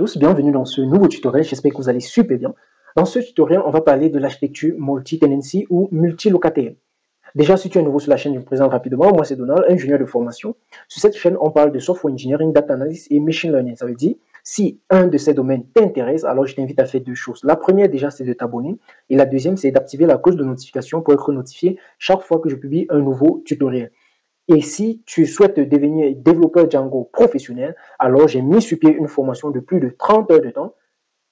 tous, bienvenue dans ce nouveau tutoriel, j'espère que vous allez super bien. Dans ce tutoriel, on va parler de l'architecture multi-tenancy ou multi-locataire. Déjà, si tu es nouveau sur la chaîne, je me présente rapidement. Moi, c'est Donald, ingénieur de formation. Sur cette chaîne, on parle de software engineering, data analysis et machine learning. Ça veut dire, si un de ces domaines t'intéresse, alors je t'invite à faire deux choses. La première, déjà, c'est de t'abonner. Et la deuxième, c'est d'activer la cloche de notification pour être notifié chaque fois que je publie un nouveau tutoriel. Et si tu souhaites devenir développeur Django professionnel, alors j'ai mis sur pied une formation de plus de 30 heures de temps,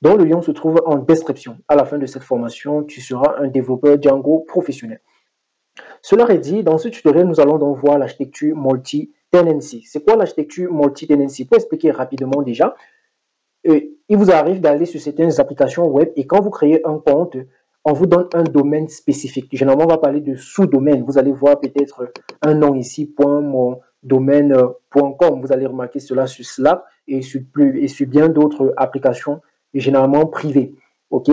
dont le lien se trouve en description. À la fin de cette formation, tu seras un développeur Django professionnel. Cela est dit, dans ce tutoriel, nous allons donc voir l'architecture multi-tenancy. C'est quoi l'architecture multi-tenancy? Pour expliquer rapidement déjà, il vous arrive d'aller sur certaines applications web et quand vous créez un compte, on vous donne un domaine spécifique. Généralement, on va parler de sous-domaine. Vous allez voir peut-être un nom ici, .mondomaine.com. Vous allez remarquer cela sur Slack et sur bien d'autres applications, généralement privées. OK?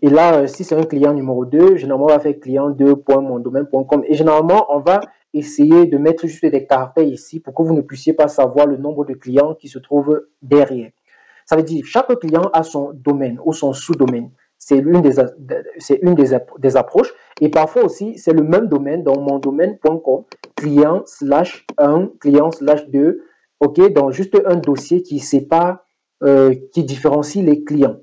Et là, si c'est un client numéro 2, généralement, on va faire client 2.mondomaine.com. Et généralement, on va essayer de mettre juste des caractères ici pour que vous ne puissiez pas savoir le nombre de clients qui se trouvent derrière. Ça veut dire que chaque client a son domaine ou son sous-domaine. C'est une des approches. Et parfois aussi, c'est le même domaine dans mondomaine.com, client/1, client/2, OK, dans juste un dossier qui sépare, qui différencie les clients.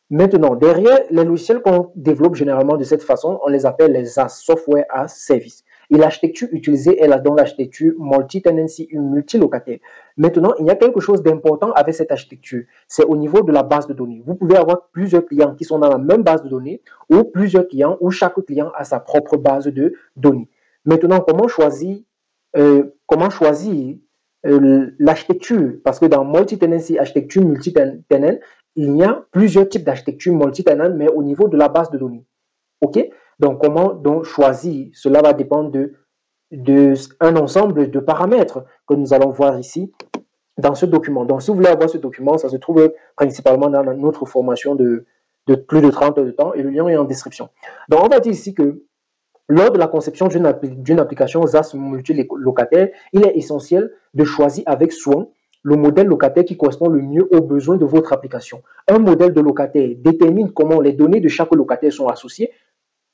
Maintenant, derrière, les logiciels qu'on développe généralement de cette façon, on les appelle les SaaS, Software as Service. Et l'architecture utilisée est dans l'architecture multi-tenancy, multi-locataire. Maintenant, il y a quelque chose d'important avec cette architecture. C'est au niveau de la base de données. Vous pouvez avoir plusieurs clients qui sont dans la même base de données ou plusieurs clients où chaque client a sa propre base de données. Maintenant, comment choisir l'architecture? Parce que dans multi-tenancy, architecture multi-tenant, il y a plusieurs types d'architecture multi-tenant, mais au niveau de la base de données. OK? Donc, comment donc choisir? Cela va dépendre d'un ensemble de paramètres que nous allons voir ici dans ce document. Donc, si vous voulez avoir ce document, ça se trouve principalement dans notre formation de plus de 30 heures de temps et le lien est en description. Donc, on va dire ici que lors de la conception d'une application SaaS multilocataire, il est essentiel de choisir avec soin le modèle locataire qui correspond le mieux aux besoins de votre application. Un modèle de locataire détermine comment les données de chaque locataire sont associées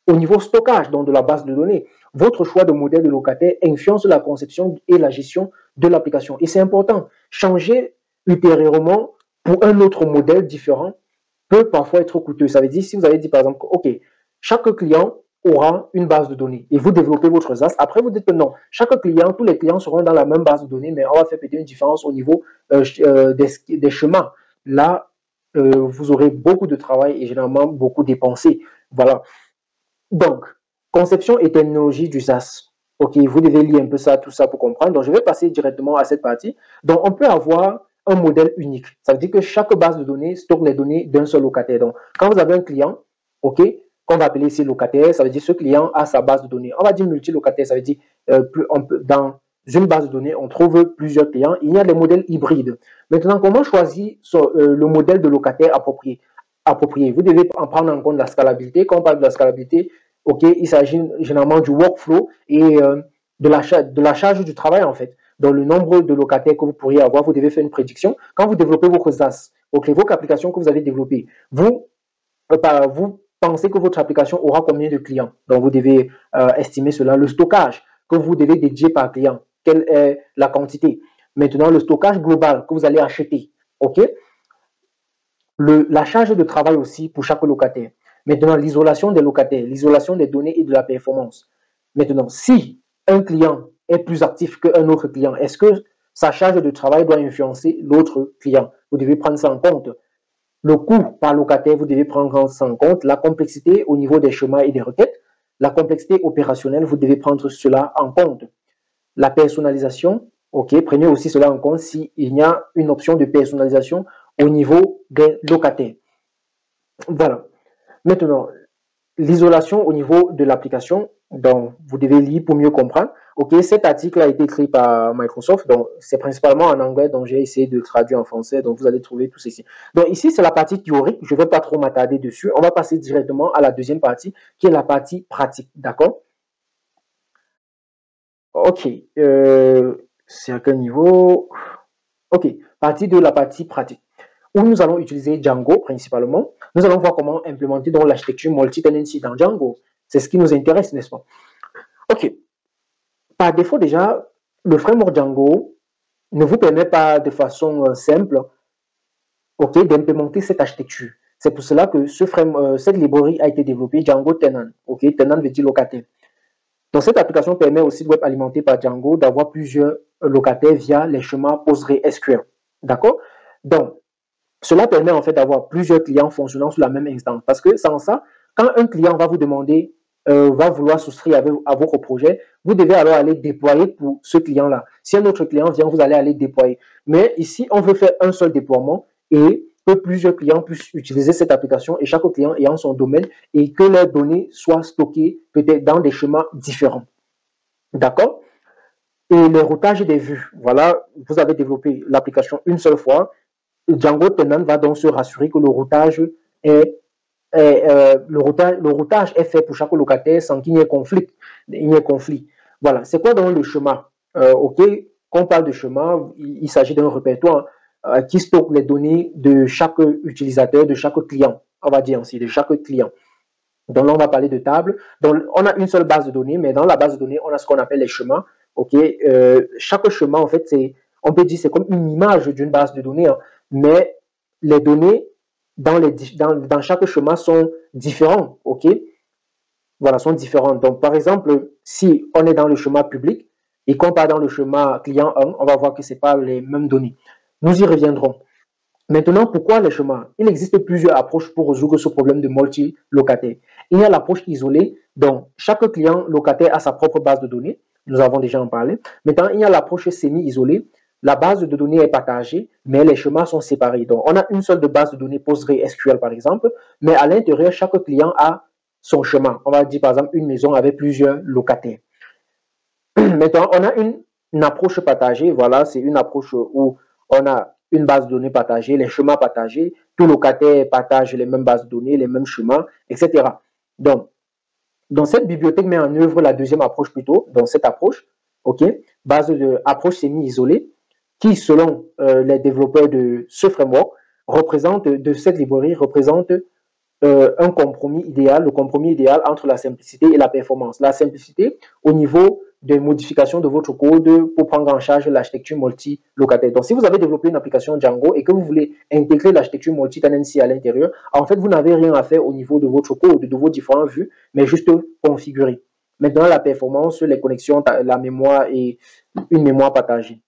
au niveau stockage, donc de la base de données. Votre choix de modèle de locataire influence la conception et la gestion de l'application. Et c'est important. Changer ultérieurement pour un autre modèle différent peut parfois être coûteux. Ça veut dire, si vous avez dit par exemple, OK, chaque client aura une base de données et vous développez votre SaaS. Après, vous dites que non, chaque client, tous les clients seront dans la même base de données, mais on va faire peut-être une différence au niveau des chemins. Là, vous aurez beaucoup de travail et généralement beaucoup dépensé. Voilà. Donc, conception et terminologie du SaaS. OK, vous devez lire un peu ça, tout ça pour comprendre. Donc, je vais passer directement à cette partie. Donc, on peut avoir un modèle unique. Ça veut dire que chaque base de données stocke les données d'un seul locataire. Donc, quand vous avez un client, OK, qu'on va appeler ici locataire, ça veut dire que ce client a sa base de données. On va dire multilocataire, ça veut dire dans une base de données, on trouve plusieurs clients. Il y a des modèles hybrides. Maintenant, comment choisir le modèle de locataire approprié? Vous devez en prendre en compte la scalabilité. Quand on parle de la scalabilité, OK, il s'agit généralement du workflow et de la charge du travail en fait. Dans le nombre de locataires que vous pourriez avoir, vous devez faire une prédiction. Quand vous développez votre SaaS, OK, votre application que vous avez développée, vous pensez que votre application aura combien de clients? Donc, vous devez estimer cela. Le stockage que vous devez dédier par client, quelle est la quantité? Maintenant, le stockage global que vous allez acheter, OK? La charge de travail aussi pour chaque locataire. Maintenant, l'isolation des locataires, l'isolation des données et de la performance. Maintenant, si un client est plus actif qu'un autre client, est-ce que sa charge de travail doit influencer l'autre client? Vous devez prendre ça en compte. Le coût par locataire, vous devez prendre ça en compte. La complexité au niveau des chemins et des requêtes. La complexité opérationnelle, vous devez prendre cela en compte. La personnalisation, OK, prenez aussi cela en compte s'il y a une option de personnalisation au niveau des locataires. Voilà. Maintenant, l'isolation au niveau de l'application, donc vous devez lire pour mieux comprendre. OK, cet article a été écrit par Microsoft, donc c'est principalement en anglais, donc j'ai essayé de traduire en français, donc vous allez trouver tout ceci. Donc ici, c'est la partie théorique, je ne vais pas trop m'attarder dessus, on va passer directement à la deuxième partie, qui est la partie pratique, d'accord? OK, c'est à quel niveau? Ok, partie de la partie pratique, où nous allons utiliser Django principalement. Nous allons voir comment implémenter donc l'architecture multi-tenancy dans Django. C'est ce qui nous intéresse, n'est-ce pas? Ok, par défaut déjà, le framework Django ne vous permet pas de façon simple, ok, d'implémenter cette architecture. C'est pour cela que cette librairie a été développée Django Tenant. Ok, Tenant veut dire locataire. Donc cette application permet aussi de web alimenté par Django d'avoir plusieurs locataires via les chemins PostgreSQL. D'accord? Donc, cela permet en fait d'avoir plusieurs clients fonctionnant sur la même instance. Parce que sans ça, quand un client va vous demander, va vouloir souscrire à votre projet, vous devez alors aller déployer pour ce client-là. Si un autre client vient, vous allez aller déployer. Mais ici, on veut faire un seul déploiement et que plusieurs clients puissent utiliser cette application et chaque client ayant son domaine et que leurs données soient stockées peut-être dans des chemins différents. D'accord? Et les routages des vues. Voilà, vous avez développé l'application une seule fois. Django Tenant va donc se rassurer que le routage le routage est fait pour chaque locataire sans qu'il y ait conflit. Voilà, c'est quoi donc le chemin? Ok, quand on parle de chemin, il s'agit d'un répertoire qui stocke les données de chaque utilisateur, de chaque client, on va dire ainsi, de chaque client. Donc là, on va parler de table. Donc, on a une seule base de données, mais dans la base de données, on a ce qu'on appelle les chemins. Ok, chaque chemin, en fait, on peut dire, c'est comme une image d'une base de données, hein, mais les données dans chaque chemin sont différentes. Ok, voilà, sont différentes. Donc, par exemple, si on est dans le chemin public et qu'on part dans le chemin client 1, on va voir que ce n'est pas les mêmes données. Nous y reviendrons. Maintenant, pourquoi les chemins? Il existe plusieurs approches pour résoudre ce problème de multi-locataire. Il y a l'approche isolée, donc chaque client locataire a sa propre base de données. Nous avons déjà en parlé. Maintenant, il y a l'approche semi-isolée. La base de données est partagée, mais les chemins sont séparés. Donc, on a une seule base de données PostgreSQL, par exemple, mais à l'intérieur, chaque client a son chemin. On va dire, par exemple, une maison avec plusieurs locataires. Maintenant, on a une approche partagée. Voilà, c'est une approche où on a une base de données partagée, les chemins partagés, tous les locataires partagent les mêmes bases de données, les mêmes chemins, etc. Donc, dans cette bibliothèque met en œuvre la deuxième approche plutôt, dans cette approche, ok, base de approche semi-isolée, qui, selon les développeurs de ce framework, de cette librairie, représente un compromis idéal, le compromis idéal entre la simplicité et la performance. La simplicité au niveau des modifications de votre code pour prendre en charge l'architecture multi-locataire. Donc, si vous avez développé une application Django et que vous voulez intégrer l'architecture multi-tenancy à l'intérieur, en fait, vous n'avez rien à faire au niveau de votre code, de vos différentes vues, mais juste configurer. Maintenant, la performance, les connexions, la mémoire et une mémoire partagée.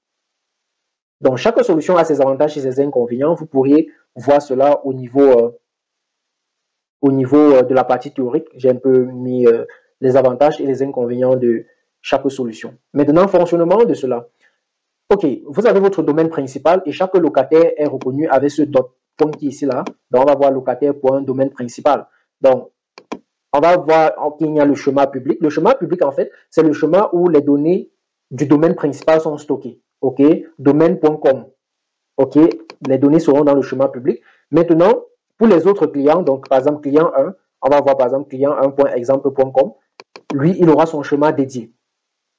Donc, chaque solution a ses avantages et ses inconvénients. Vous pourriez voir cela au niveau de la partie théorique. J'ai un peu mis les avantages et les inconvénients de chaque solution. Maintenant, fonctionnement de cela. Ok, vous avez votre domaine principal et chaque locataire est reconnu avec ce dot point qui est ici là. Donc, on va voir locataire pour un domaine principal. Donc, on va voir qu'il y a le chemin public. Le chemin public, en fait, c'est le chemin où les données du domaine principal sont stockées. Ok, domaine.com. Ok, les données seront dans le chemin public. Maintenant, pour les autres clients, donc par exemple client 1, on va voir par exemple client 1.exemple.com, lui, il aura son chemin dédié.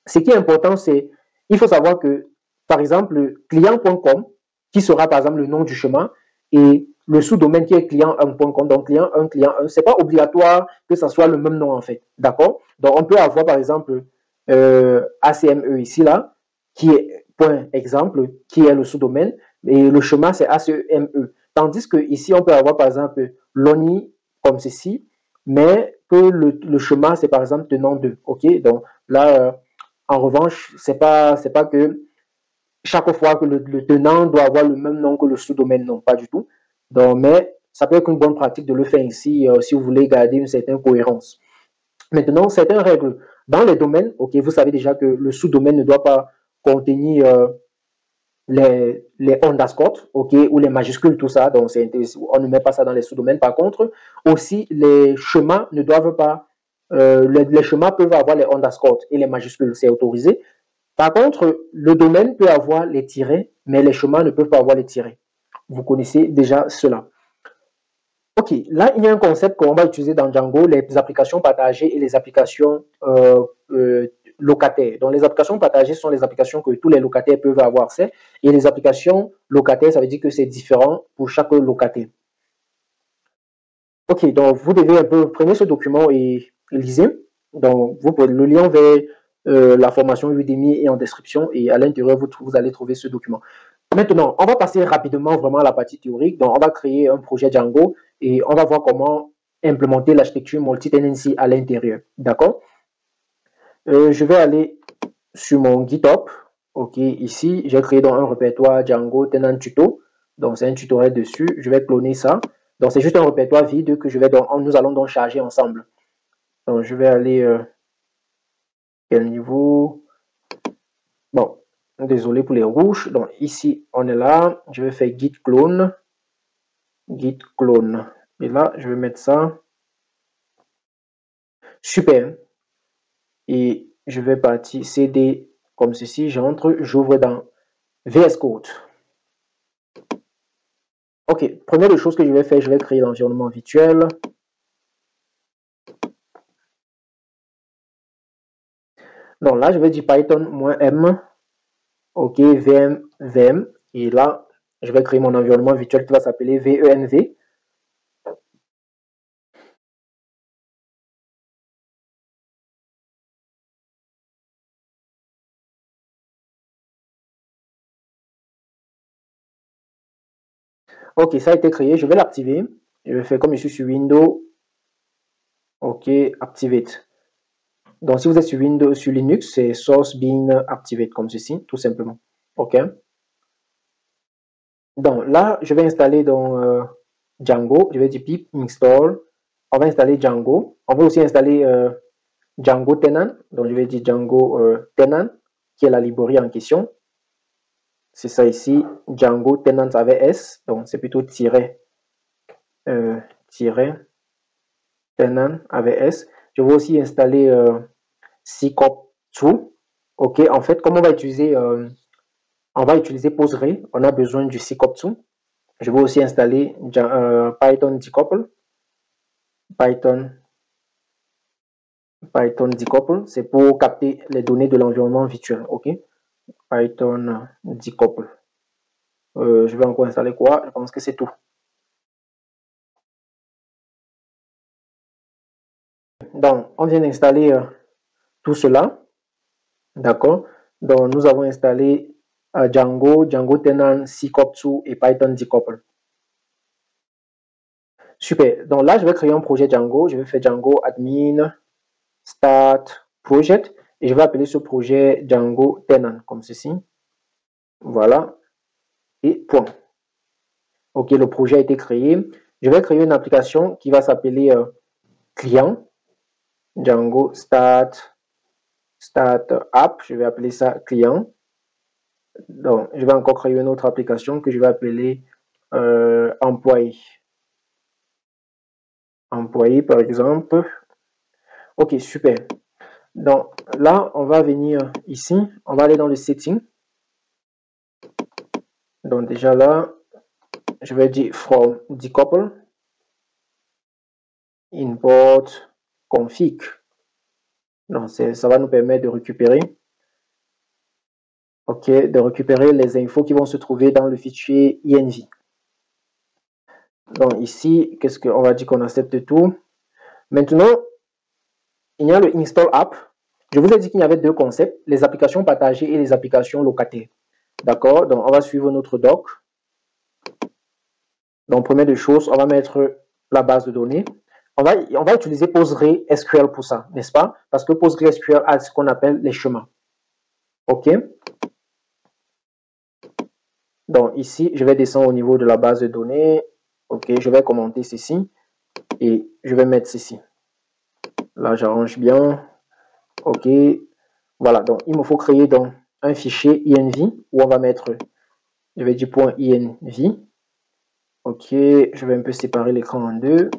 Ce qui est important, c'est, il faut savoir que, par exemple, client.com, qui sera par exemple le nom du chemin, et le sous-domaine qui est client1.com, donc client 1, c'est pas obligatoire que ça soit le même nom en fait, d'accord? Donc on peut avoir par exemple ACME ici là, qui est point exemple, qui est le sous-domaine, et le chemin c'est ACME. Tandis que ici on peut avoir par exemple Loni comme ceci, mais que le chemin c'est par exemple tenant 2, ok? Donc là, en revanche, c'est pas que chaque fois que le tenant doit avoir le même nom que le sous-domaine, non, pas du tout. Donc, mais ça peut être une bonne pratique de le faire ici si vous voulez garder une certaine cohérence. Maintenant, certaines règles. Dans les domaines, ok, vous savez déjà que le sous-domaine ne doit pas contenir les underscores, ok, ou les majuscules, tout ça. Donc, on ne met pas ça dans les sous-domaines. Par contre, aussi, les chemins ne doivent pas, les chemins peuvent avoir les underscores et les majuscules, c'est autorisé. Par contre, le domaine peut avoir les tirets, mais les chemins ne peuvent pas avoir les tirets. Vous connaissez déjà cela. Ok, là, il y a un concept qu'on va utiliser dans Django, les applications partagées et les applications locataires. Donc, les applications partagées sont les applications que tous les locataires peuvent avoir accès. Et les applications locataires, ça veut dire que c'est différent pour chaque locataire. Ok, donc vous devez un peu prendre ce document et lisez. Donc, le lien vers la formation Udemy est en description et à l'intérieur, vous allez trouver ce document. Maintenant, on va passer rapidement vraiment à la partie théorique. Donc, on va créer un projet Django et on va voir comment implémenter l'architecture multi-tenancy à l'intérieur. D'accord? Je vais aller sur mon GitHub. Ok, ici, j'ai créé donc un répertoire Django Tenant Tuto. Donc, c'est un tutoriel dessus. Je vais cloner ça. Donc, c'est juste un répertoire vide que nous allons donc charger ensemble. Donc, je vais aller, quel niveau? Bon, désolé pour les rouges. Donc, ici, on est là. Je vais faire git clone. Git clone. Et là, je vais mettre ça. Super. Et je vais partir cd comme ceci. J'entre, j'ouvre dans VS Code. Ok, première des choses que je vais faire, je vais créer l'environnement virtuel. Donc là, je vais dire Python-m, ok, VM. Et là, je vais créer mon environnement virtuel qui va s'appeler VENV. Ok, ça a été créé, je vais l'activer. Je vais faire comme je suis sur Windows. Ok, activate. Donc, si vous êtes sur Windows, sur Linux, c'est source bin activate comme ceci, tout simplement. Ok. Donc là, je vais installer dans Django. Je vais dire pip install. On va installer Django. On va aussi installer Django Tenant. Donc, je vais dire Django Tenant, qui est la librairie en question. C'est ça ici, Django Tenant avec S. Donc, c'est plutôt tiret Tenant avec S. Je vais aussi installer CCOP2. Ok, en fait, comme on va utiliser Postgre, on a besoin du CCOP2. Je vais aussi installer Python decouple. Python decouple, c'est pour capter les données de l'environnement virtuel. Ok, Python decouple. Je vais encore installer quoi? Je pense que c'est tout. Donc, on vient d'installer tout cela. D'accord? Donc, nous avons installé Django Tenant, CCOP2 et Python decouple. Super. Donc là, je vais créer un projet Django. Je vais faire Django admin start project et je vais appeler ce projet Django Tenant comme ceci. Voilà. Et point. Ok, le projet a été créé. Je vais créer une application qui va s'appeler client. Django start app. Je vais appeler ça client. Donc, je vais encore créer une autre application que je vais appeler employé. Employé, par exemple. Ok, super. Donc, là, on va venir ici. On va aller dans le setting. Donc, déjà là, je vais dire from decouple import config. Donc, ça va nous permettre de récupérer les infos qui vont se trouver dans le fichier env. Donc ici, qu'est-ce qu'on va dire qu'on accepte tout. Maintenant, il y a le install app. Je vous ai dit qu'il y avait deux concepts, les applications partagées et les applications locataires. D'accord? Donc, on va suivre notre doc. Donc, première des choses, on va mettre la base de données. On va utiliser PostgreSQL pour ça, n'est-ce pas? Parce que PostgreSQL a ce qu'on appelle les chemins. OK? Donc ici, je vais descendre au niveau de la base de données. Ok, je vais commenter ceci et je vais mettre ceci. Là, j'arrange bien. Ok, voilà. Donc, il me faut créer donc un fichier env où on va mettre, je vais dire point .env. Ok, je vais un peu séparer l'écran en deux.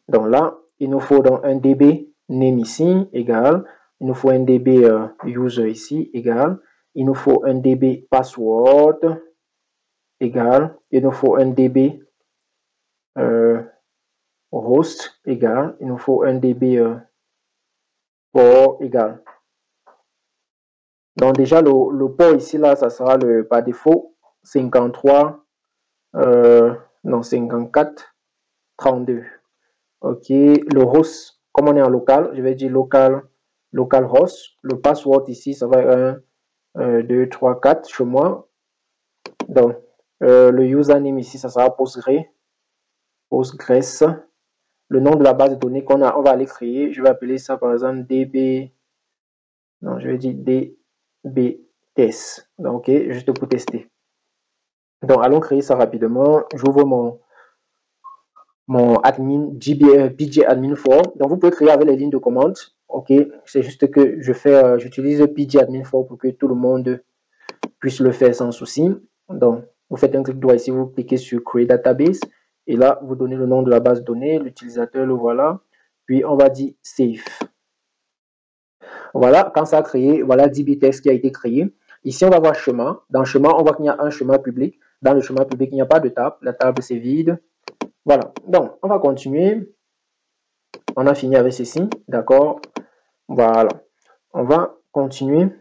Donc là, il nous faut donc un db name ici égal. Il nous faut un db user ici égal. Il nous faut un db password égal. Il nous faut un db host égal. Il nous faut un db port égal. Donc déjà, le port ici, là, ça sera par défaut 53, non, 54, 32. OK, le host, comme on est en local, je vais dire localhost. Le password ici, ça va être 1, 2, 3, 4 chez moi. Donc, le username ici, ça sera Postgres. Le nom de la base de données on va aller créer, je vais appeler ça par exemple DB, non, je vais dire DBTest. Donc, OK, juste pour tester. Donc, allons créer ça rapidement. J'ouvre mon admin, PG admin 4. Donc, vous pouvez créer avec les lignes de commande. OK, c'est juste que j'utilise PG admin 4 pour que tout le monde puisse le faire sans souci. Donc, vous faites un clic droit ici, vous cliquez sur Create Database. Et là, vous donnez le nom de la base de données, l'utilisateur, le voilà. Puis, on va dire Save. Voilà, quand ça a créé, voilà DBTest qui a été créé. Ici, on va voir chemin. Dans le chemin, on voit qu'il y a un chemin public. Dans le chemin public, il n'y a pas de table. La table, c'est vide. Voilà. Donc, on va continuer. On a fini avec ceci. D'accord. Voilà. On va continuer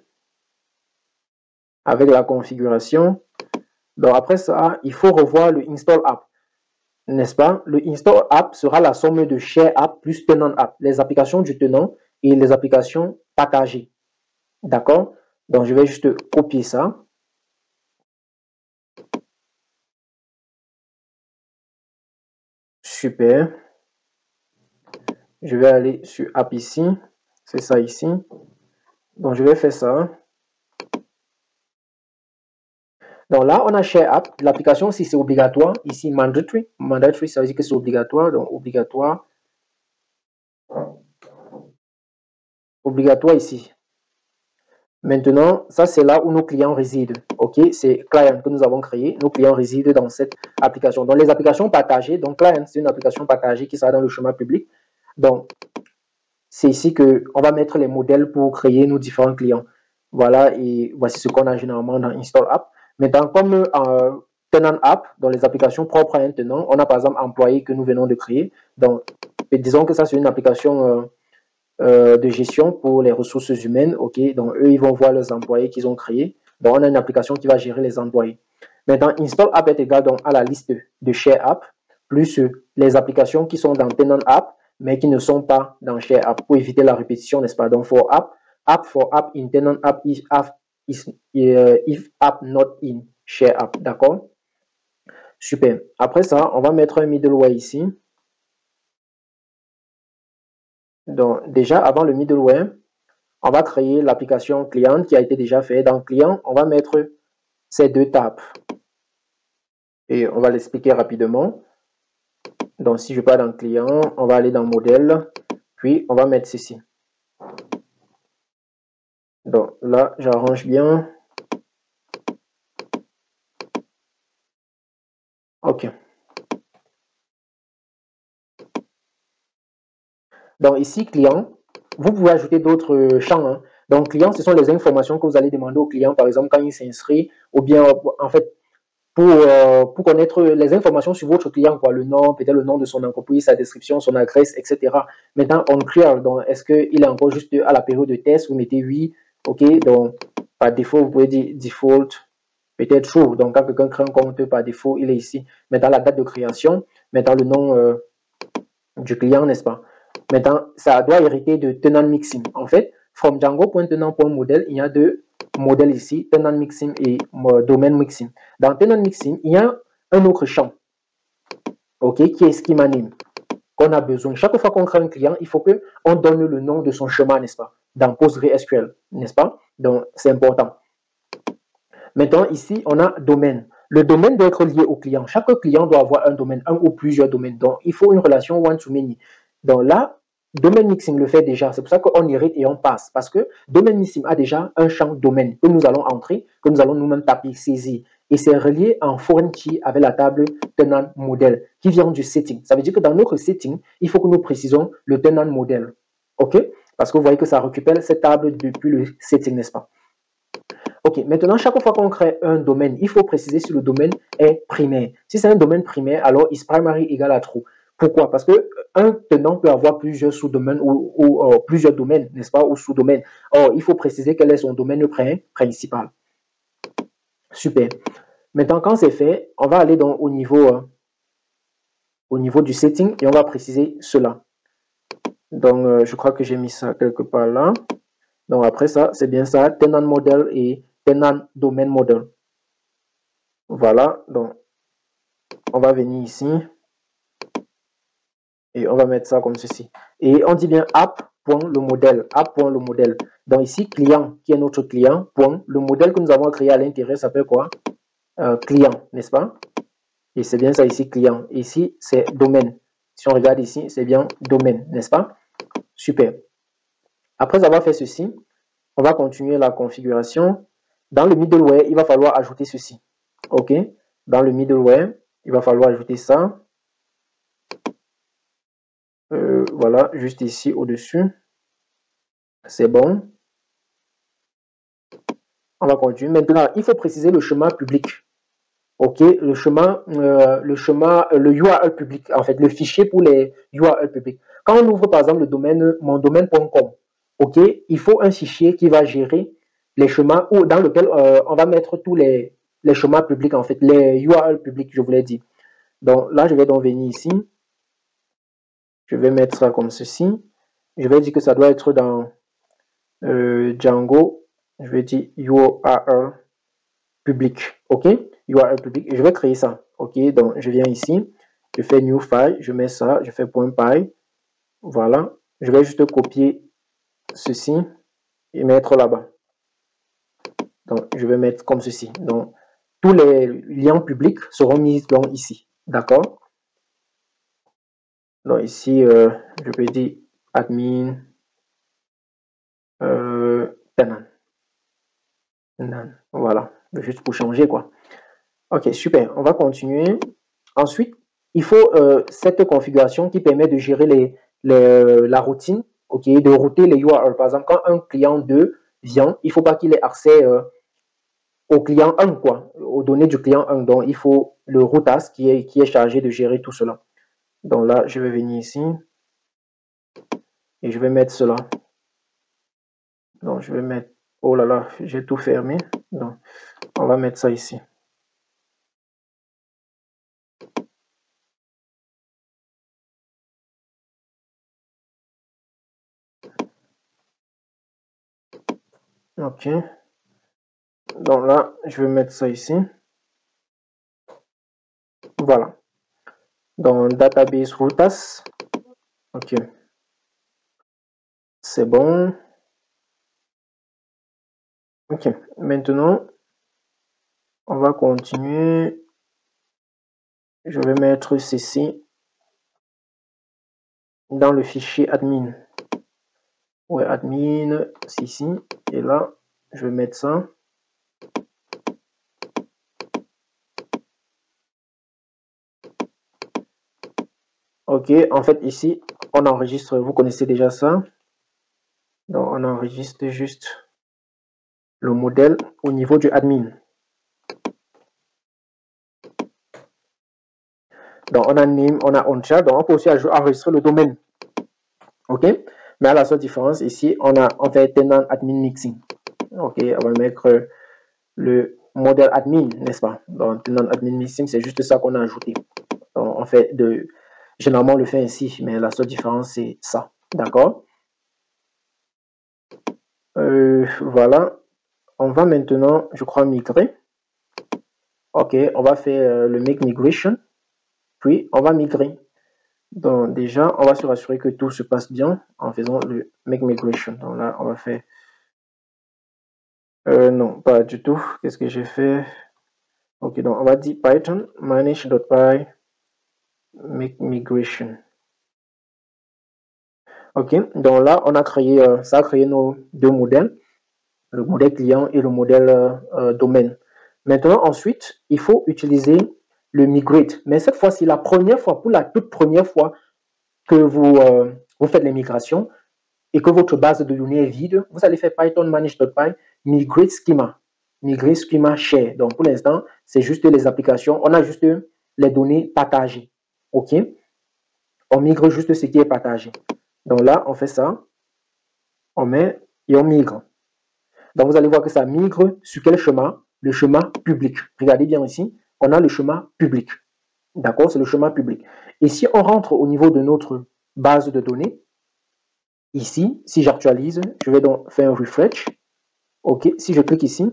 avec la configuration. Donc, après ça, il faut revoir le Install App. N'est-ce pas? Le Install App sera la somme de Share App plus Tenant App. Les applications du tenant et les applications partagées. D'accord? Donc, je vais juste copier ça. Super. Je vais aller sur App ici. C'est ça ici. Donc, je vais faire ça. Donc là, on a Share App. L'application, si c'est obligatoire, ici, mandatory. Mandatory, ça veut dire que c'est obligatoire. Donc, obligatoire. Obligatoire ici. Maintenant, ça, c'est là où nos clients résident. OK, c'est Client que nous avons créé. Nos clients résident dans cette application. Donc, les applications partagées. Donc, Client, c'est une application partagée qui sera dans le chemin public. Donc, c'est ici qu'on va mettre les modèles pour créer nos différents clients. Voilà, et voici ce qu'on a généralement dans Install App. Maintenant, comme Tenant App, dans les applications propres à un tenant, on a par exemple Employé que nous venons de créer. Donc, disons que ça, c'est une application de gestion pour les ressources humaines. OK, donc eux, ils vont voir leurs employés qu'ils ont créés. Donc, on a une application qui va gérer les employés. Maintenant, Install App est égal donc à la liste de Share App, plus les applications qui sont dans Tenant App, mais qui ne sont pas dans Share App, pour éviter la répétition, n'est-ce pas? Donc, for app in tenant app if app not in Share App, d'accord? Super. Après ça, on va mettre un middleware ici. Donc, déjà, avant le middleware, on va créer l'application client qui a été déjà fait. Dans client, on va mettre ces deux tables. Et on va l'expliquer rapidement. Donc, si je pars dans client, on va aller dans modèle, puis on va mettre ceci. Donc là, j'arrange bien. OK. Donc ici, client, vous pouvez ajouter d'autres champs. Hein. Donc, client, ce sont les informations que vous allez demander au client, par exemple, quand il s'inscrit, ou bien, en fait, pour connaître les informations sur votre client, quoi, le nom, peut-être le nom de son entreprise, sa description, son adresse, etc. Maintenant, on clear, donc est-ce qu'il est encore juste à la période de test, vous mettez oui, OK, donc par défaut, vous pouvez dire default, peut-être true, donc quand quelqu'un crée un compte par défaut, il est ici. Maintenant, la date de création, maintenant le nom du client, n'est-ce pas? Maintenant, ça doit hériter de tenant mixing. En fait, from Django.tenant.model, il y a deux modèles ici, tenant mixing et domaine mixing. Dans tenant mixing, il y a un autre champ, OK, qui est schema name, qu'on a besoin. Chaque fois qu'on crée un client, il faut qu'on donne le nom de son chemin, n'est-ce pas? Dans PostgreSQL, n'est-ce pas? Donc, c'est important. Maintenant, ici, on a domaine. Le domaine doit être lié au client. Chaque client doit avoir un domaine, un ou plusieurs domaines. Donc, il faut une relation one-to-many. Donc là, domaine mixing le fait déjà. C'est pour ça qu'on hérite et on passe. Parce que domaine mixing a déjà un champ domaine que nous allons entrer, que nous allons nous-mêmes taper, saisir. Et c'est relié en foreign key avec la table tenant modèle qui vient du setting. Ça veut dire que dans notre setting, il faut que nous précisons le tenant modèle. OK? Parce que vous voyez que ça récupère cette table depuis le setting, n'est-ce pas? OK, maintenant, chaque fois qu'on crée un domaine, il faut préciser si le domaine est primaire. Si c'est un domaine primaire, alors is primary égale à true. Pourquoi? Parce que un tenant peut avoir plusieurs sous-domaines ou plusieurs domaines, n'est-ce pas, ou sous-domaines. Or, il faut préciser quel est son domaine principal. Super. Maintenant, quand c'est fait, on va aller au niveau du setting et on va préciser cela. Donc, je crois que j'ai mis ça quelque part là. Donc, après ça, c'est bien ça, tenant model et tenant domaine model. Voilà, donc, on va venir ici et on va mettre ça comme ceci. Et on dit bien app.lemodèle, app.lemodèle. Donc, ici, client, qui est notre client, point, le modèle que nous avons créé à l'intérieur s'appelle quoi? Client, n'est-ce pas? Et c'est bien ça ici, client. Ici, c'est domaine. Si on regarde ici, c'est bien domaine, n'est-ce pas? Super. Après avoir fait ceci, on va continuer la configuration. Dans le middleware, il va falloir ajouter ceci. OK? Dans le middleware, il va falloir ajouter ça. Voilà, juste ici au-dessus. C'est bon. On va continuer. Maintenant, il faut préciser le chemin public. OK? Le URL public, en fait, le fichier pour les URL publics. Quand on ouvre, par exemple, le domaine mondomaine.com, OK? Il faut un fichier qui va gérer les chemins ou dans lequel on va mettre tous les chemins publics, en fait, les URL publics, je vous l'ai dit. Donc là, je vais donc venir ici. Je vais mettre ça comme ceci. Je vais dire que ça doit être dans Django. Je vais dire URL public. OK? URL public. Et je vais créer ça. OK? Donc, je viens ici. Je fais new file. Je mets ça. Je fais .py. Voilà. Je vais juste copier ceci et mettre là-bas. Donc, je vais mettre comme ceci. Donc, tous les liens publics seront mis donc ici. D'accord? Donc, ici, je peux dire admin tenant. Voilà. Juste pour changer, quoi. OK, super. On va continuer. Ensuite, il faut cette configuration qui permet de gérer la routine, OK, de router les URL. Par exemple, quand un client 2 vient, il ne faut pas qu'il ait accès au client 1, quoi, aux données du client 1. Donc, il faut le routas qui est chargé de gérer tout cela. Donc là, je vais venir ici et je vais mettre cela. Donc, je vais mettre, oh là là, j'ai tout fermé. Donc, on va mettre ça ici. OK. Donc là, je vais mettre ça ici. Voilà. Dans database routas. OK. C'est bon. OK. Maintenant, on va continuer. Je vais mettre ceci dans le fichier admin. Ouais, admin, ici. Et là, je vais mettre ça. OK. En fait, ici, on enregistre. Vous connaissez déjà ça. Donc, on enregistre juste le modèle au niveau du admin. Donc, on a name, on a onChat. Donc, on peut aussi enregistrer le domaine. OK? Mais à la seule différence, ici, on fait tenant admin mixing. OK? On va mettre le modèle admin, n'est-ce pas? Donc, tenant admin mixing, c'est juste ça qu'on a ajouté. Donc, on fait généralement, on le fait ainsi, mais la seule différence, c'est ça. D'accord? Voilà. On va maintenant, je crois, migrer. OK, on va faire le make migration. Puis, on va migrer. Donc, déjà, on va se rassurer que tout se passe bien en faisant le make migration. Donc là, on va faire... non, pas du tout. Qu'est-ce que j'ai fait? OK, donc on va dire Python manage.py make migration. OK, donc là, on a créé, ça a créé nos deux modèles, le modèle client et le modèle domaine. Maintenant, ensuite, il faut utiliser le migrate. Mais cette fois-ci, la première fois, pour la toute première fois que vous faites les migrations et que votre base de données est vide, vous allez faire Python manage.py migrate schema. Migrate schema share. Donc, pour l'instant, c'est juste les applications. On a juste les données partagées. OK? On migre juste ce qui est partagé. Donc là, on fait ça. On met et on migre. Donc vous allez voir que ça migre sur quel chemin? Le chemin public. Regardez bien ici. On a le chemin public. D'accord? C'est le chemin public. Et si on rentre au niveau de notre base de données, ici, si j'actualise, je vais donc faire un refresh. OK. Si je clique ici,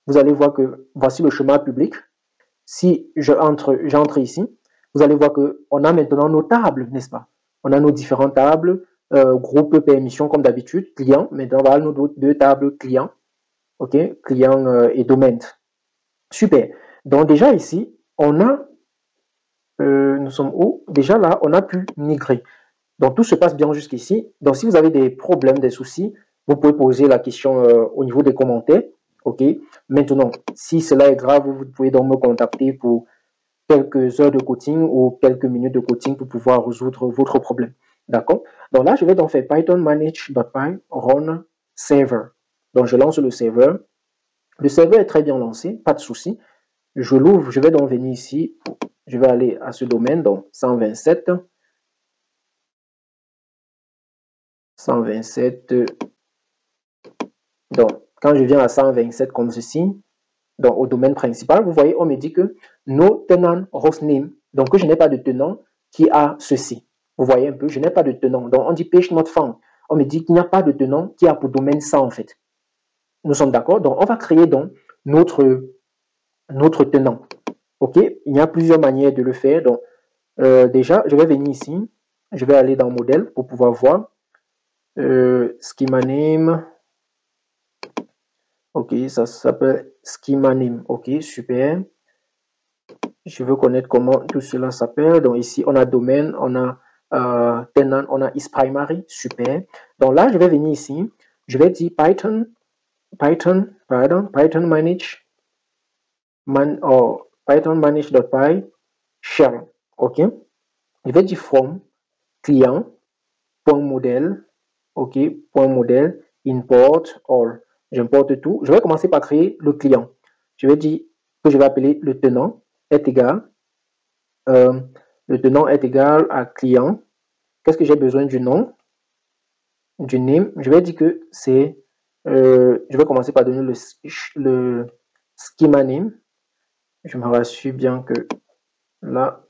vous allez voir que voici le chemin public. Si j'entre ici, vous allez voir qu'on a maintenant nos tables, n'est-ce pas? On a nos différentes tables, groupes, permissions comme d'habitude, clients. Maintenant, voilà nos deux tables clients. OK? Clients et domaine. Super. Donc déjà ici, on a, nous sommes où? Déjà là, on a pu migrer. Donc tout se passe bien jusqu'ici. Donc si vous avez des problèmes, des soucis, vous pouvez poser la question au niveau des commentaires. OK. Maintenant, si cela est grave, vous pouvez donc me contacter pour quelques heures de coaching ou quelques minutes de coaching pour pouvoir résoudre votre problème. D'accord? Donc là, je vais donc faire python manage.py run server. Donc je lance le serveur. Le serveur est très bien lancé, pas de souci. Je l'ouvre, je vais donc venir ici. Je vais aller à ce domaine, donc 127. 127. Donc, quand je viens à 127 comme ceci, donc au domaine principal, vous voyez, on me dit que no tenant hostname, donc que je n'ai pas de tenant qui a ceci. Vous voyez un peu, je n'ai pas de tenant. Donc, on dit page not found. On me dit qu'il n'y a pas de tenant qui a pour domaine ça, en fait. Nous sommes d'accord? Donc, on va créer donc notre tenant. OK? Il y a plusieurs manières de le faire. Donc, déjà, je vais venir ici. Je vais aller dans modèle pour pouvoir voir. Schema name. OK, ça s'appelle schema name. OK, super. Je veux connaître comment tout cela s'appelle. Donc ici, on a domaine, on a tenant, on a isPrimary. Super. Donc là, je vais venir ici. Je vais dire Python manage, Python manage.py shell. OK. Je vais dire from client, point modèle. OK, point modèle, import all. J'importe tout. Je vais commencer par créer le client. Je vais dire que je vais appeler le tenant est égal. Le tenant est égal à client. Qu'est-ce que j'ai besoin du nom? Du name. Je vais dire que c'est. Je vais commencer par donner le schema name. Je me rassure bien que là.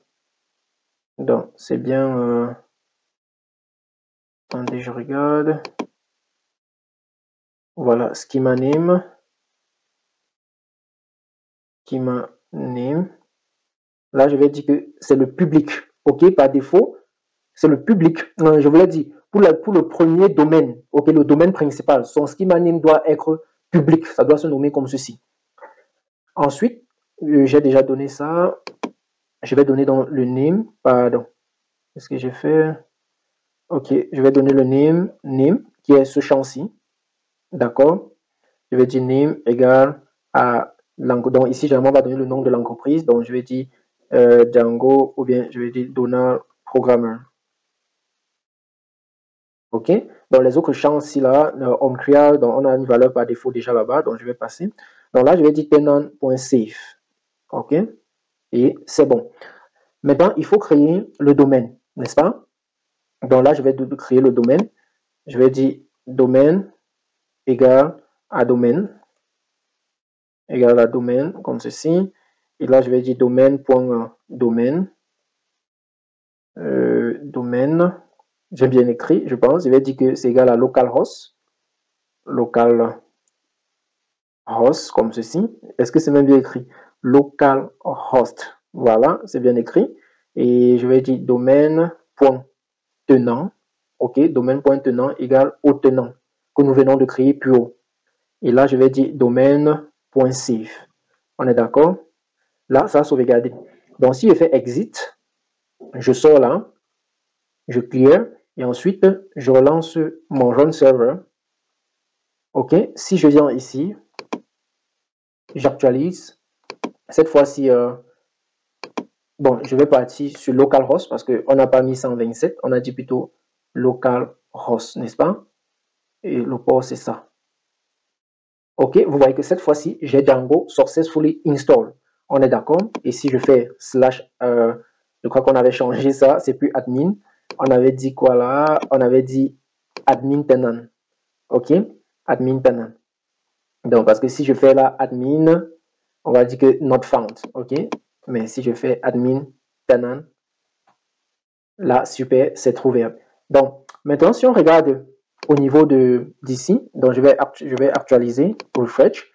Donc, c'est bien. Attendez, je regarde. Voilà, schema name. Schema name. Là, je vais dire que c'est le public. OK, par défaut, c'est le public. Je voulais dire, pour le premier domaine, OK, le domaine principal, son schema name doit être public. Ça doit se nommer comme ceci. Ensuite, j'ai déjà donné ça. Je vais donner dans le name. Pardon. Qu'est-ce que j'ai fait? OK, je vais donner le name, qui est ce champ-ci. D'accord? Je vais dire name égale à l'entreprise. Donc ici, généralement, on va donner le nom de l'entreprise. Donc, je vais dire Django ou bien je vais dire Donald Programmer. OK? Dans les autres champs ici, là, onCreate, donc on a une valeur par défaut déjà là-bas. Donc, je vais passer. Donc là, je vais dire tenant.save. OK? Et c'est bon. Maintenant, il faut créer le domaine, n'est-ce pas? Donc là, je vais créer le domaine. Je vais dire domaine égale à domaine. Égale à domaine, comme ceci. Et là, je vais dire domaine.domaine. Domaine. J'ai bien écrit, je pense. Je vais dire que c'est égal à localhost. Localhost, comme ceci. Est-ce que c'est même bien écrit? Localhost. Voilà, c'est bien écrit. Et je vais dire domaine.tenant. OK, domaine.tenant égale au tenant que nous venons de créer plus haut. Et là, je vais dire domaine.save. On est d'accord? Là, ça a sauvegardé. Donc, si je fais exit, je sors là, je clear, et ensuite, je relance mon run server. OK, si je viens ici, j'actualise. Cette fois-ci, bon, je vais partir sur localhost parce qu'on n'a pas mis 127, on a dit plutôt localhost, n'est-ce pas? Et le port, c'est ça. OK, vous voyez que cette fois-ci, j'ai Django successfully installed. On est d'accord? Et si je fais slash Je crois qu'on avait changé ça. C'est plus admin. On avait dit quoi là? On avait dit admin tenant. OK? Admin tenant. Donc, parce que si je fais là admin, on va dire que not found. OK? Mais si je fais admin tenant, là, super, c'est trouvé. Donc, maintenant, si on regarde au niveau d'ici, donc je vais actualiser, refresh.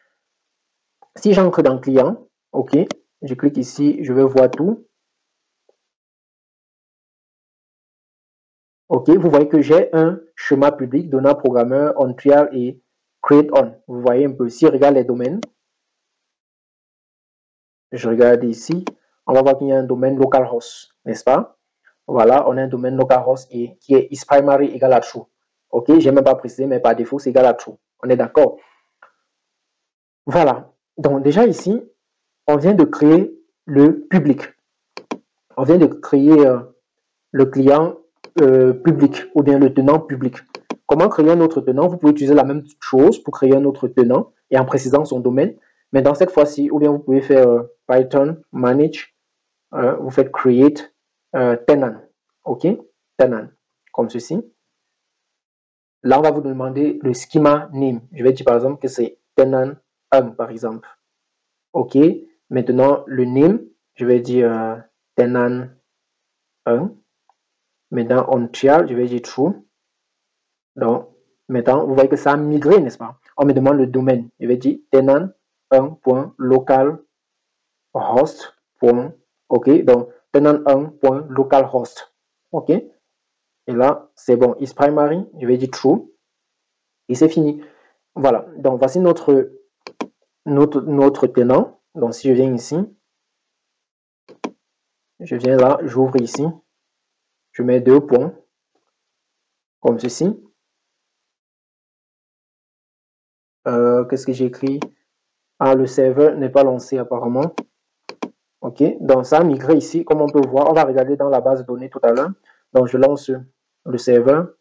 Si j'entre dans client, OK, je clique ici, je vais voir tout. OK, vous voyez que j'ai un schéma public donnant programmeur, on trial et create on. Vous voyez un peu, si je regarde les domaines, je regarde ici, on va voir qu'il y a un domaine localhost, n'est-ce pas? Voilà, on a un domaine localhost et qui est isPrimary égale à true. OK, j'ai même pas précisé, mais par défaut, c'est égal à true. On est d'accord? Voilà. Donc, déjà ici, on vient de créer le public. On vient de créer le client public ou bien le tenant public. Comment créer un autre tenant? Vous pouvez utiliser la même chose pour créer un autre tenant et en précisant son domaine. Mais dans cette fois-ci, ou bien vous pouvez faire Python manage, vous faites create tenant. OK? Tenant. Comme ceci. Là, on va vous demander le schema name. Je vais dire par exemple que c'est tenant 1 par exemple. OK. Maintenant, le name, je vais dire tenant 1. Maintenant, on trial, je vais dire true. Donc, maintenant, vous voyez que ça a migré, n'est-ce pas? On me demande le domaine. Je vais dire tenant 1.localhost. OK, donc tenant 1.localhost. OK, et là, c'est bon. isPrimary, je vais dire true. Et c'est fini. Voilà, donc voici notre tenant. Donc, si je viens ici, je viens là, j'ouvre ici, je mets 2 points, comme ceci. Qu'est-ce que j'ai écrit? Ah, le serveur n'est pas lancé apparemment. OK, donc ça a migré ici, comme on peut voir. On va regarder dans la base de données tout à l'heure. Donc, je lance le serveur.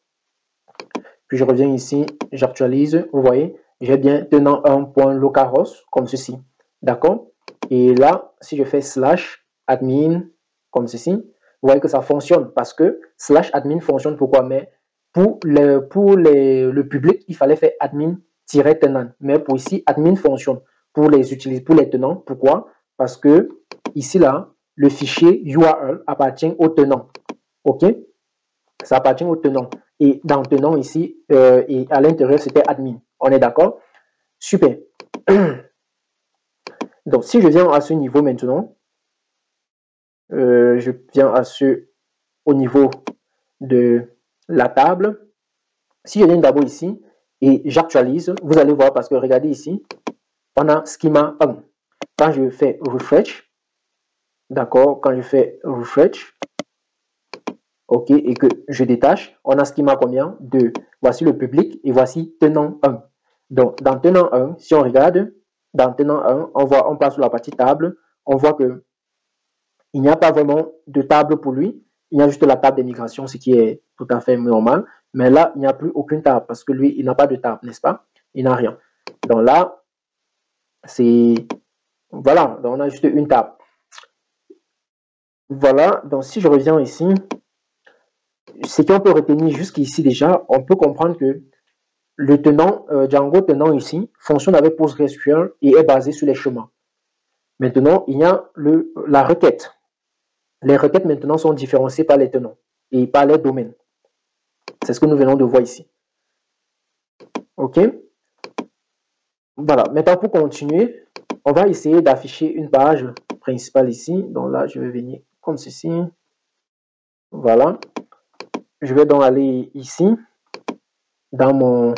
Puis, je reviens ici, j'actualise. Vous voyez, j'ai bien tenant 1.localhost, comme ceci. D'accord? Et là, si je fais slash admin, comme ceci, vous voyez que ça fonctionne parce que slash admin fonctionne. Pourquoi? Mais pour le public, il fallait faire admin-tenant. Mais pour ici, admin fonctionne pour les tenants. Pourquoi? Parce que ici, là, le fichier URL appartient au tenant. OK? Ça appartient au tenant. Et dans tenant ici, et à l'intérieur, c'était admin. On est d'accord? Super. Donc, si je viens à ce niveau maintenant, je viens au niveau de la table. Si je viens d'abord ici et j'actualise, vous allez voir parce que regardez ici, on a schema 1. Quand je fais refresh, d'accord, quand je fais refresh, OK, et que je détache, on a schema combien? 2. Voici le public et voici tenant 1. Donc, dans tenant 1, si on regarde, dans tenant 1, on passe sur la partie table, on voit que il n'y a pas vraiment de table pour lui. Il y a juste la table des migrations, ce qui est tout à fait normal. Mais là, il n'y a plus aucune table parce que lui, il n'a pas de table, n'est-ce pas? Il n'a rien. Donc là, c'est... Voilà, donc on a juste une table. Voilà, donc si je reviens ici, ce qu'on peut retenir jusqu'ici déjà, on peut comprendre que le tenant, Django tenant ici, fonctionne avec PostgreSQL et est basé sur les chemins. Maintenant, il y a la requête. Les requêtes maintenant sont différenciées par les tenants et par les domaines. C'est ce que nous venons de voir ici. OK? Voilà. Maintenant, pour continuer, on va essayer d'afficher une page principale ici. Donc là, je vais venir comme ceci. Voilà. Je vais donc aller ici, dans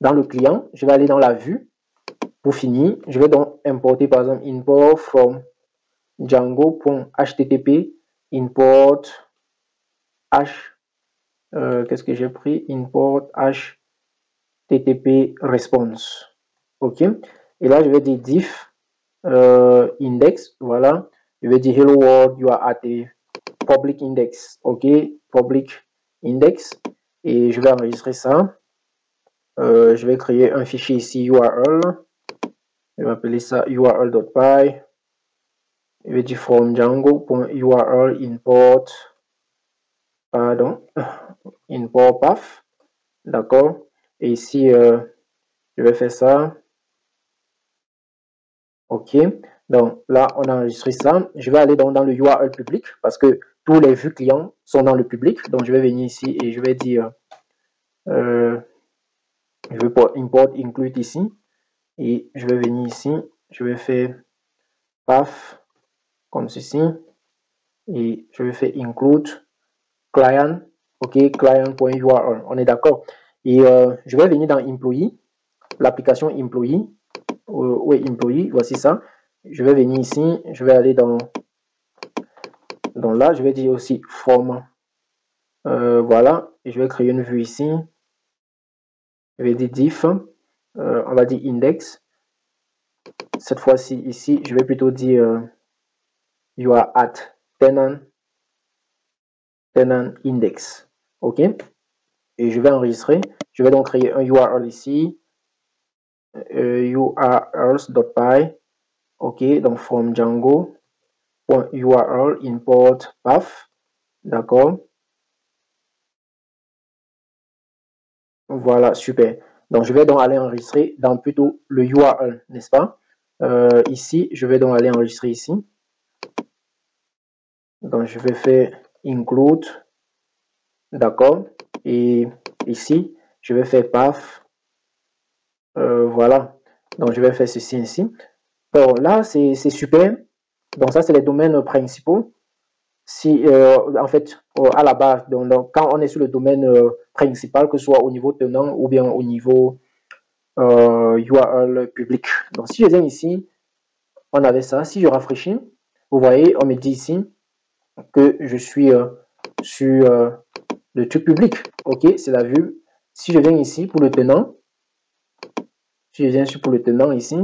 le client. Je vais aller dans la vue. Pour finir, je vais donc importer par exemple import from django.http import h qu'est-ce que j'ai pris? Import http response. OK. Et là, je vais dire diff index. Voilà. Je vais dire hello world, you are at a public index. OK. Public index. Et je vais enregistrer ça. Je vais créer un fichier ici URL. Je vais appeler ça url.py. je vais dire from Django.url import, pardon, import path, d'accord. Et ici, je vais faire ça. OK. Donc là, on a enregistré ça. Je vais aller dans le URL public parce que tous les vues clients sont dans le public. Donc je vais venir ici et je vais dire, je vais pour import include ici. Et je vais venir ici. Je vais faire path comme ceci. Et je vais faire include client. OK, client.url. On est d'accord. Et je vais venir dans employee, l'application employee. Oui, employee, voici ça. Je vais venir ici. Je vais aller dans là, je vais dire aussi from. Voilà, et je vais créer une vue ici. Je vais dire diff, on va dire index. Cette fois-ci, ici, je vais plutôt dire you are at tenant index. OK? Et je vais enregistrer. Je vais donc créer un URL ici. urls.py. OK, donc from Django.url import path. D'accord? Voilà, super. Donc, je vais donc aller enregistrer dans plutôt le URL, n'est-ce pas? Ici, je vais donc aller enregistrer ici. Donc, je vais faire include. D'accord. Et ici, je vais faire path. Voilà. Donc, je vais faire ceci ici. Bon, là, c'est super. Donc, ça, c'est les domaines principaux. Si, en fait, à la base, donc, quand on est sur le domaine principal, que ce soit au niveau tenant ou bien au niveau URL public. Donc, si je viens ici, on avait ça. Si je rafraîchis, vous voyez, on me dit ici que je suis sur le truc public. OK, c'est la vue. Si je viens ici pour le tenant, si je viens sur pour le tenant ici,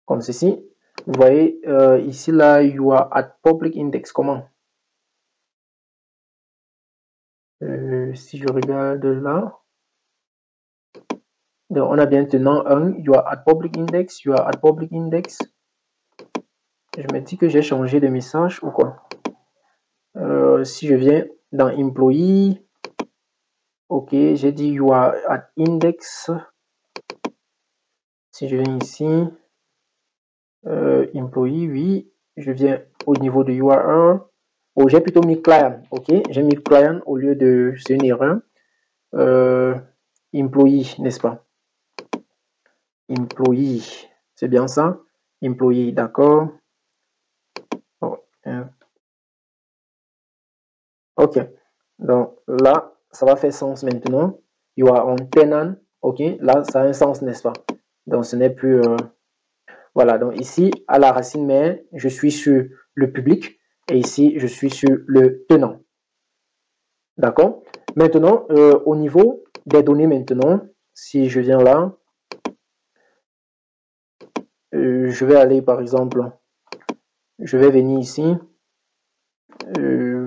comme ceci, vous voyez ici, là, you are at public index. Comment? Si je regarde là, donc on a bien tenant 1, you are at public index, you are at public index. Je me dis que j'ai changé de message ou quoi? Si je viens dans employee, OK, j'ai dit you are at index. Si je viens ici, employee, oui, je viens au niveau de URL. Oh, j'ai plutôt mis client, OK, j'ai mis client au lieu de, c'est une erreur. Employee, n'est-ce pas? Employee, c'est bien ça? Employee, d'accord. Oh, OK, donc là, ça va faire sens maintenant. You are on tenant, OK, là, ça a un sens, n'est-ce pas? Donc, ce n'est plus... voilà, donc ici, à la racine mère, je suis sur le public et ici, je suis sur le tenant. D'accord? Maintenant, au niveau des données maintenant, si je viens là, je vais aller par exemple, je vais venir ici,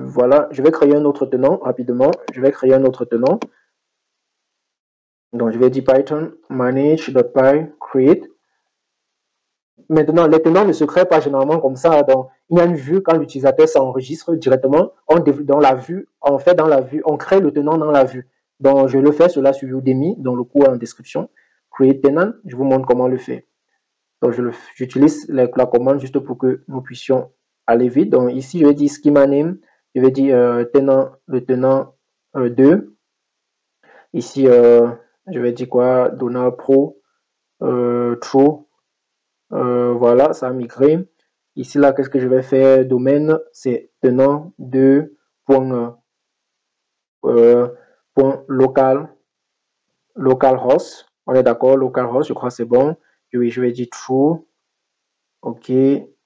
voilà, je vais créer un autre tenant rapidement, je vais créer un autre tenant. Donc, je vais dire Python manage.py create. Maintenant, les tenants ne se créent pas généralement comme ça. Donc, il y a une vue quand l'utilisateur s'enregistre directement. Dans la vue, on crée le tenant dans la vue. Donc, je le fais cela sur Udemy, dans le cours en description. Create tenant, je vous montre comment le faire. Donc, j'utilise la commande juste pour que nous puissions aller vite. Donc, ici, je vais dire schema name. Je vais dire le tenant 2. Ici, je vais dire quoi? Donald Pro, true. Voilà, ça a migré. Ici, là, qu'est-ce que je vais faire? Domaine, c'est tenant 2 point local, localhost. On est d'accord, localhost, je crois que c'est bon. Oui, je vais dire true. OK,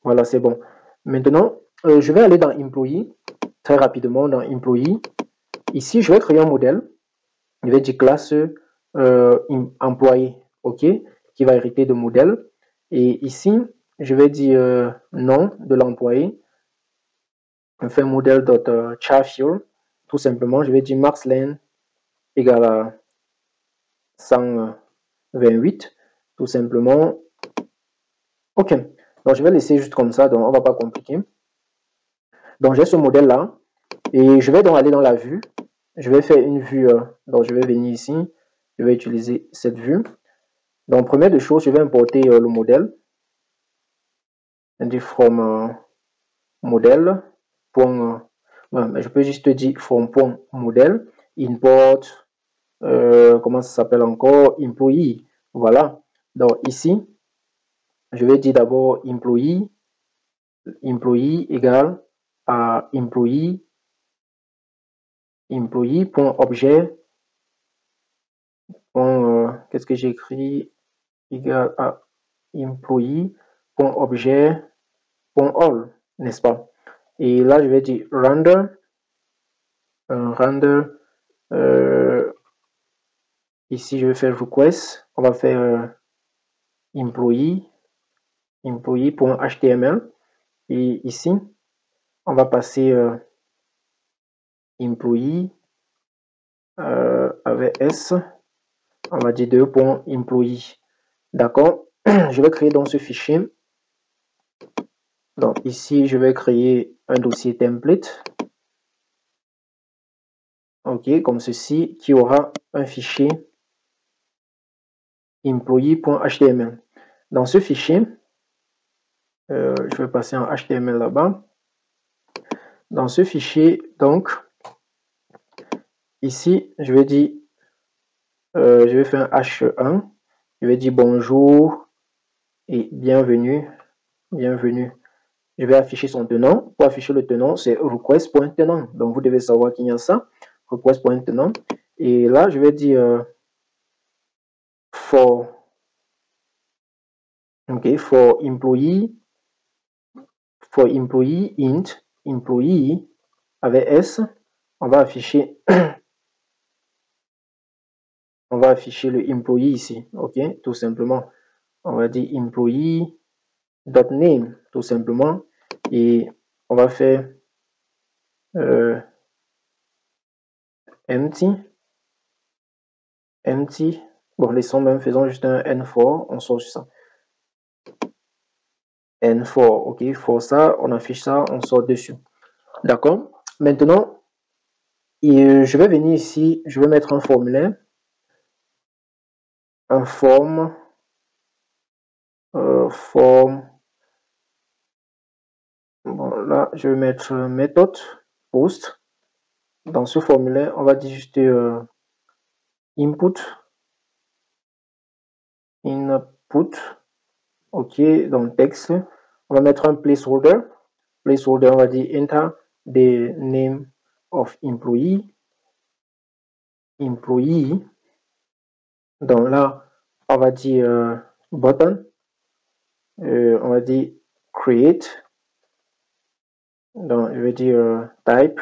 voilà, c'est bon. Maintenant, je vais aller dans employee, très rapidement dans employee. Ici, je vais créer un modèle. Je vais dire classe employé, OK, qui va hériter de modèle. Et ici, je vais dire nom de l'employé. On fait modèle.charFuel. Tout simplement, je vais dire maxlen égale à 128. Tout simplement. OK. Donc, je vais laisser juste comme ça, donc on ne va pas compliquer. Donc, j'ai ce modèle-là. Et je vais donc aller dans la vue. Je vais faire une vue. Donc, je vais venir ici. Je vais utiliser cette vue. Donc, première des choses, je vais importer le modèle. Du from modèle. Mais je peux juste dire from point modèle. Import. Comment ça s'appelle encore? Employee. Voilà. Donc, ici, je vais dire d'abord employee. Employee égale à employee.objet. Qu'est-ce que j'ai écrit? Égal à employee.objet.all, n'est-ce pas? Et là, je vais dire render. Ici, je vais faire request. On va faire employee.html. Et ici, on va passer employee avec S. On va dire 2.employee. D'accord? Je vais créer dans ce fichier. Donc ici, je vais créer un dossier template. Ok, comme ceci, qui aura un fichier employee.html. Dans ce fichier, je vais passer en HTML là-bas. Dans ce fichier, donc, ici, je vais dire, je vais faire un H1. Je vais dire bonjour et bienvenue. Bienvenue. Je vais afficher son tenant. Pour afficher le tenant, c'est request.tenant. Donc, vous devez savoir qu'il y a ça. Request.tenant. Et là, je vais dire for employee int employee avec S, on va afficher le employee ici, ok, tout simplement. On va dire employee.name, tout simplement, et on va faire empty. Bon, laissons même, faisons juste un N4, on sort ça. N4, ok, for ça, on affiche ça, on sort dessus. D'accord. Maintenant, je vais venir ici, je vais mettre un formulaire. Un forme. Bon, là, je vais mettre méthode post. Dans ce formulaire, on va dire juste input. Ok, dans le texte, on va mettre un placeholder. Placeholder, on va dire enter the name of employee. Donc là, on va dire button. On va dire create. Donc, je vais dire type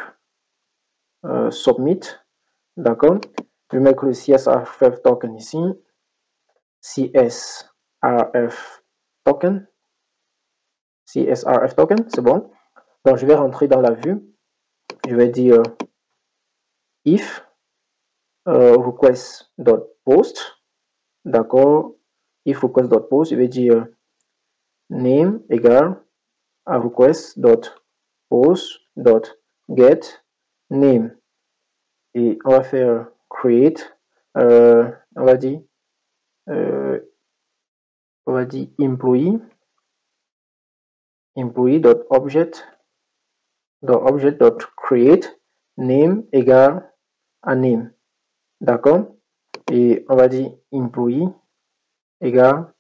submit. D'accord. Je vais mettre le CSRF token ici. CSRF token, c'est bon. Donc, je vais rentrer dans la vue. Je vais dire if request.post. D'accord. If request.post, je vais dire name égale à request.post.get name. Et on va faire create. On va dire employee.object.create name égale à name. D'accord? Et on va dire employee égale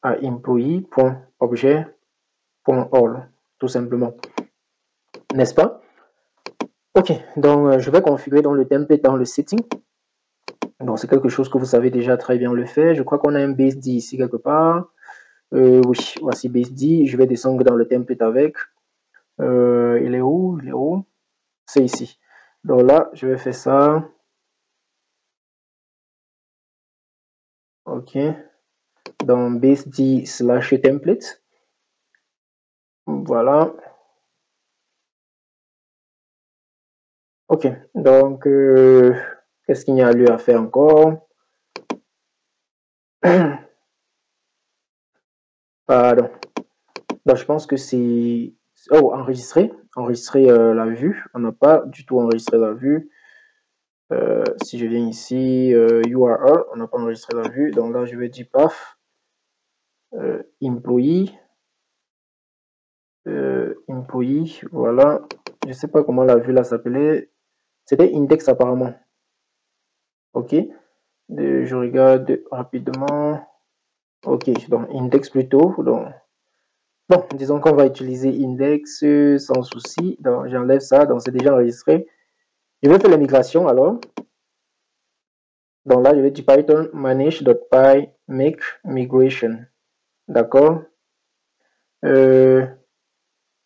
à employee.objet.all, tout simplement. N'est-ce pas? Ok, donc je vais configurer dans le template dans le setting. Donc c'est quelque chose que vous savez déjà très bien le faire. Je crois qu'on a un BSD ici quelque part. Oui, voici BSD. Je vais descendre dans le template avec. Il est où? C'est ici. Donc là, je vais faire ça. Ok. Dans BSD/template. Voilà. Ok. Donc, qu'est-ce qu'il y a lieu à faire encore? Pardon. Donc, je pense que c'est... Oh, enregistrer. Enregistrer la vue. On n'a pas du tout enregistré la vue. Si je viens ici, URL, on n'a pas enregistré la vue. Donc là, je vais dire paf. Employee. Employee, voilà. Je sais pas comment la vue là s'appelait. C'était index apparemment. Ok. Je regarde rapidement. Ok, donc index plutôt. Donc, bon, disons qu'on va utiliser index sans souci. Donc j'enlève ça. Donc c'est déjà enregistré. Je vais faire la migration alors. Donc là, je vais dire Python manage.py make migration. D'accord.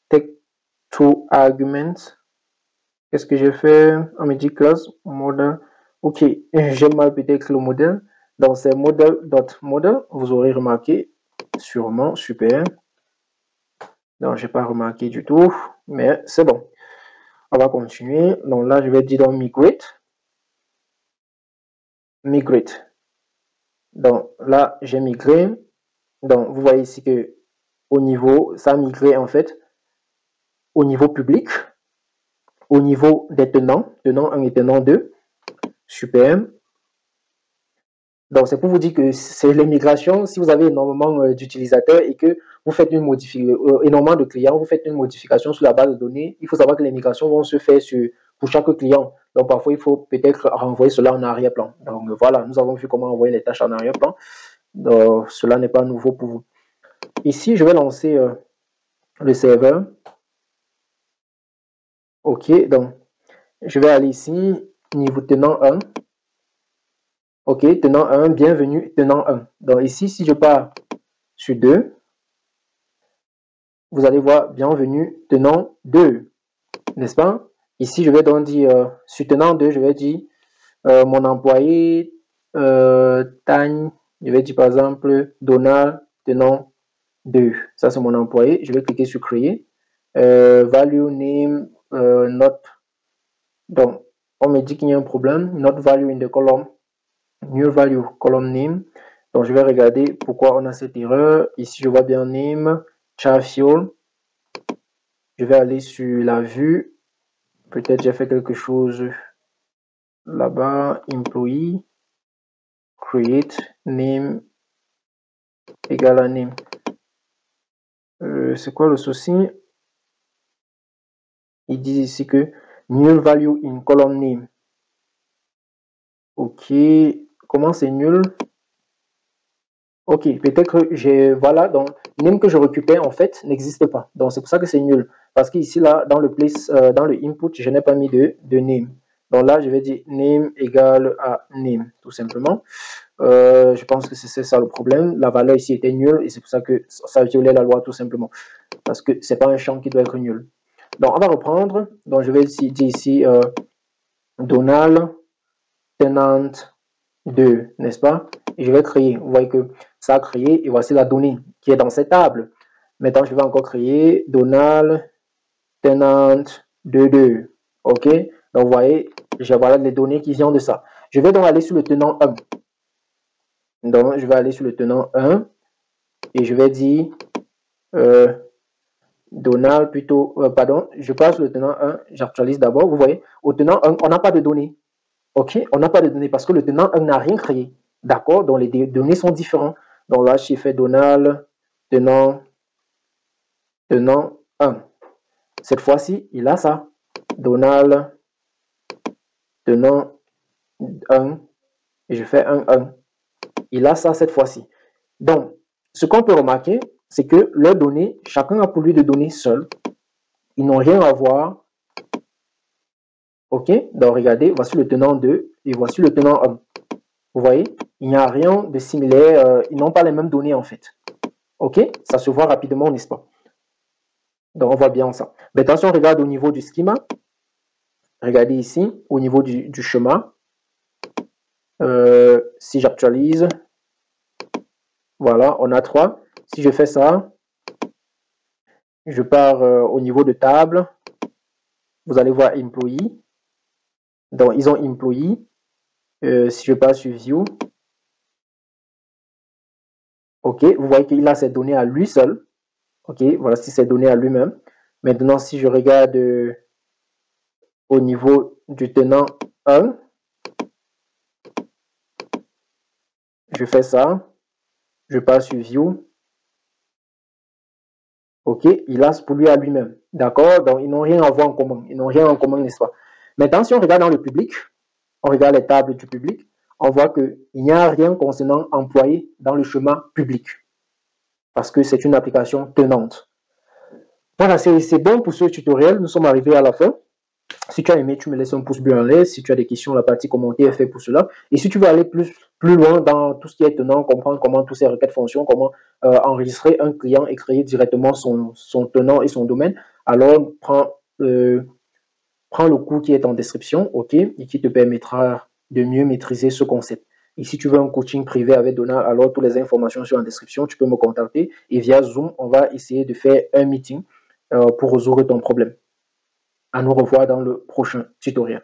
Take two arguments. Qu'est-ce que j'ai fait? On me dit class model. Ok, j'ai mal peut-être le modèle. Donc c'est model.model. Vous aurez remarqué sûrement. Super. Donc j'ai pas remarqué du tout, mais c'est bon. On va continuer. Donc là, je vais dire donc migrate. Migrate. Donc là, j'ai migré. Donc vous voyez ici que au niveau, ça a migré en fait au niveau public, au niveau des tenants, tenant 1 et tenant 2. Super. Donc, c'est pour vous dire que c'est l'immigration. Si vous avez énormément d'utilisateurs et que vous faites une modification, énormément de clients, vous faites une modification sur la base de données, il faut savoir que les migrations vont se faire pour chaque client. Donc, parfois, il faut peut-être renvoyer cela en arrière-plan. Donc, voilà, nous avons vu comment envoyer les tâches en arrière-plan. Donc, cela n'est pas nouveau pour vous. Ici, je vais lancer le serveur. OK, donc, je vais aller ici, niveau tenant 1. OK, tenant 1, bienvenue, tenant 1. Donc, ici, si je pars sur 2, vous allez voir bienvenue tenant 2, n'est-ce pas? Ici, je vais donc dire, sur tenant 2, je vais dire mon employé, Tanya, je vais dire par exemple Donald tenant 2. Ça, c'est mon employé. Je vais cliquer sur créer. Value name, not. Donc, on me dit qu'il y a un problème. Not value in the column. New value, column name. Donc, je vais regarder pourquoi on a cette erreur. Ici, je vois bien name, char field. Je vais aller sur la vue. Peut-être j'ai fait quelque chose là-bas. Employee. Create. Name. Égal à name. C'est quoi le souci? Ils disent ici que null value in column name. Ok. Comment c'est nul? Ok. Peut-être que j'ai... Voilà. Donc, name que je récupère, en fait, n'existe pas. Donc, c'est pour ça que c'est nul. Parce qu'ici, là, dans le place, dans le input, je n'ai pas mis de name. Donc là, je vais dire name égale à name, tout simplement. Je pense que c'est ça le problème. La valeur ici était nulle et c'est pour ça que ça violait la loi, tout simplement. Parce que c'est pas un champ qui doit être nul. Donc, on va reprendre. Donc, je vais dire ici Donald tenant 2, n'est-ce pas? Et je vais créer. Vous voyez que ça a créé et voici la donnée qui est dans cette table. Maintenant, je vais encore créer Donald tenant 2. OK? Donc, vous voyez, voilà les données qui viennent de ça. Je vais donc aller sur le tenant 1. Donc, je vais aller sur le tenant 1 et je vais dire Donald plutôt, pardon, je passe le tenant 1, j'actualise d'abord. Vous voyez, au tenant 1, on n'a pas de données. OK? On n'a pas de données parce que le tenant 1 n'a rien créé. D'accord? Donc, les données sont différentes. Donc là, j'ai fait Donald tenant 1. Cette fois-ci, il a ça. Donald tenant 1 et je fais 1. Il a ça cette fois-ci. Donc, ce qu'on peut remarquer, c'est que leurs données, chacun a pour lui de données seul. Ils n'ont rien à voir. OK? Donc, regardez, voici le tenant 2 et voici le tenant 1. Vous voyez? Il n'y a rien de similaire. Ils n'ont pas les mêmes données, en fait. OK? Ça se voit rapidement, n'est-ce pas? Donc, on voit bien ça. Mais attention, on regarde au niveau du schéma. Regardez ici, au niveau du chemin. Si j'actualise, voilà, on a 3. Si je fais ça, je pars au niveau de table. Vous allez voir employee. Donc, ils ont employee. Si je passe sur view, OK, vous voyez qu'il a ces données à lui seul. Ok, voici ces données à lui-même. Maintenant, si je regarde au niveau du tenant 1, je fais ça, je passe sur View. Ok, il a pour lui à lui-même. D'accord, donc ils n'ont rien à voir en commun. Ils n'ont rien en commun, n'est-ce pas? Maintenant, si on regarde dans le public, on regarde les tables du public, on voit qu'il n'y a rien concernant employé dans le schéma public parce que c'est une application tenante. Voilà, c'est bon pour ce tutoriel. Nous sommes arrivés à la fin. Si tu as aimé, tu me laisses un pouce bleu en l'air. Si tu as des questions, la partie commentaire est faite pour cela. Et si tu veux aller plus loin dans tout ce qui est tenant, comprendre comment toutes ces requêtes fonctionnent, comment enregistrer un client et créer directement son tenant et son domaine, alors prends le cours qui est en description, ok, et qui te permettra de mieux maîtriser ce concept. Et si tu veux un coaching privé avec Donald, alors toutes les informations sont en description, tu peux me contacter et via Zoom, on va essayer de faire un meeting pour résoudre ton problème. À nous revoir dans le prochain tutoriel.